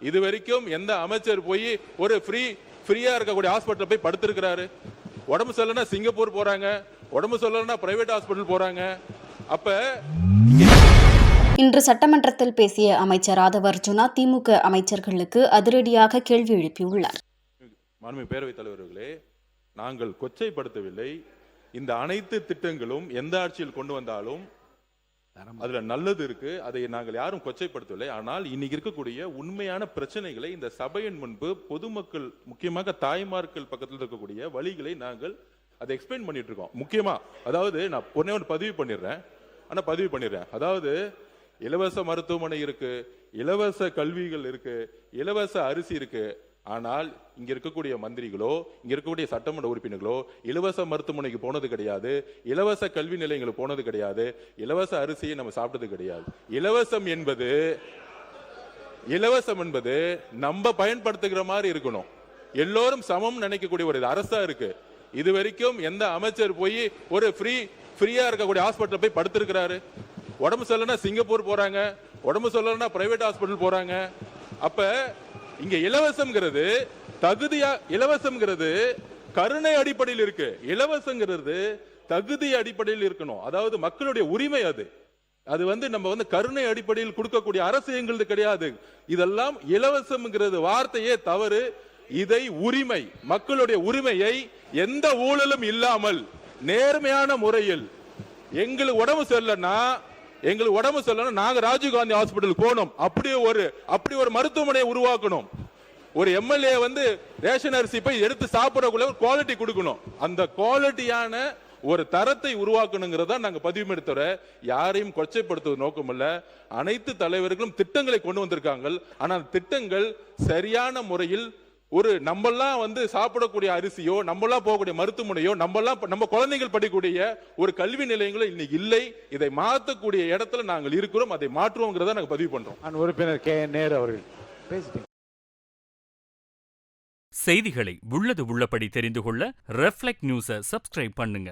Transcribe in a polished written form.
இது வரைக்கும் எந்த அமைச்சர் போய் ஒரு ஃப்ரீயா இருக்கக்கூடிய ஹாஸ்பிட்டல் போய் படுத்திருக்கிறாரு? உடம்பு சரியில்லைன்னா சிங்கப்பூர் போறாங்க, உடம்பு சரியில்லைன்னா பிரைவேட் ஹாஸ்பிட்டல் போறாங்க. அப்ப இன்று சட்டமன்றத்தில் பேசிய அமைச்சர் ஆதவ அர்ஜுனா திமுக அமைச்சர்களுக்கு அதிரடியாக கேள்வி எழுப்பியுள்ளார். மாண்புமிகு பேரவைத் தலைவர்களே, நாங்கள் கொச்சைப்படுத்தவில்லை. இந்த அனைத்து திட்டங்களும் எந்த ஆட்சியில் கொண்டு வந்தாலும் அதுல நல்லது இருக்கு, அதை நாங்கள் யாரும் கொச்சைப்படுத்தவில்லை. ஆனால் இன்னைக்கு இருக்கக்கூடிய உண்மையான பிரச்சனைகளை இந்த சபையின் முன்பு பொதுமக்கள், முக்கியமாக தாய்மார்கள் பக்கத்தில் இருக்கக்கூடிய வழிகளை நாங்கள் அதை எக்ஸ்பிளைன் பண்ணிட்டு இருக்கோம். முக்கியமா அதாவது நான் ஒண்ணு பதிவு பண்ணிடுறேன். அதாவது இலவச மருத்துவமனை இருக்கு, இலவச கல்விகள் இருக்கு, இலவச அரிசி இருக்கு. ஆனால் இங்க இருக்கக்கூடிய மந்திரிகளோ, இங்க இருக்கக்கூடிய சட்டமன்ற உறுப்பினர்களோ இலவச மருத்துவமனைக்கு போனது கிடையாது, இலவச கல்வி நிலையங்களுக்கு போனது கிடையாது, இலவச அரிசியை நம்ம சாப்பிட்டது கிடையாது. இலவசம் என்பது நம்ம பயன்படுத்துகிற மாதிரி இருக்கணும். எல்லோரும் சமம் நினைக்கக்கூடிய ஒரு அரசா இருக்கு. இது வரைக்கும் எந்த அமைச்சர் போய் ஒரு ஃப்ரீயா இருக்கக்கூடிய ஹாஸ்பிட்டல் போய் படுத்திருக்கிறாரு? உடம்பு சரியில்லைன்னா சிங்கப்பூர் போறாங்க, உடம்பு சரியில்லைன்னா பிரைவேட் ஹாஸ்பிட்டல் போறாங்க. அப்ப இங்க இலவசம்ங்கிறது கருணை அடிப்படையில் இருக்கு. இலவசங்கிறது தகுதி அடிப்படையில் இருக்கணும். அதாவது மக்களுடைய உரிமை. அது நம்ம கருணை அடிப்படையில் கொடுக்கக்கூடிய அரசு எங்களுக்கு கிடையாது. இதெல்லாம் இலவசம்ங்கிறது வார்த்தையே தவறு. இதை உரிமை, மக்களுடைய உரிமையை எந்த ஊழலும் இல்லாமல் நேர்மையான முறையில் எங்களுக்கு உடம்பு சரியில்லைன்னா நாங்க ராஜீவ்காந்தி ஹாஸ்பிட்டல் போனோம். அப்படி ஒரு மருத்துவமனையை உருவாக்கணும். ஒரு எம்எல்ஏ ரேஷன் அரிசி போய் எடுத்து சாப்பிடக்குள்ள ஒரு குவாலிட்டி கொடுக்கணும். அந்த குவாலிட்டியான ஒரு தரத்தை உருவாக்கணுங்கிறதா நாங்க பதிவு எடுத்துற. யாரையும் கொச்சைப்படுத்துவது நோக்கம் இல்ல. அனைத்து தலைவர்களும் திட்டங்களை கொண்டு வந்திருக்காங்க. ஆனால் திட்டங்கள் சரியான முறையில் நம்மெல்லாம் சாப்பிடக்கூடிய அரிசியோ, நம்மெல்லாம் போகக்கூடிய மருத்துவமனையோ, நம்ம குழந்தைகள் படிக்கக்கூடிய ஒரு கல்வி நிலையங்களோ இன்னைக்கு இல்லை. இதை மாற்றக்கூடிய இடத்துல நாங்கள் இருக்கிறோம். அதை மாற்றுவோங்கிறத நாங்கள் பதிவு பண்றோம். உறுப்பினர் கே நேரு அவர்கள் பேசிட்டீங்க. செய்திகளை உள்ளது உள்ளபடி தெரிந்து கொள்ள ரெஃப்ளெக்ட் நியூஸை சப்ஸ்கிரைப் பண்ணுங்க.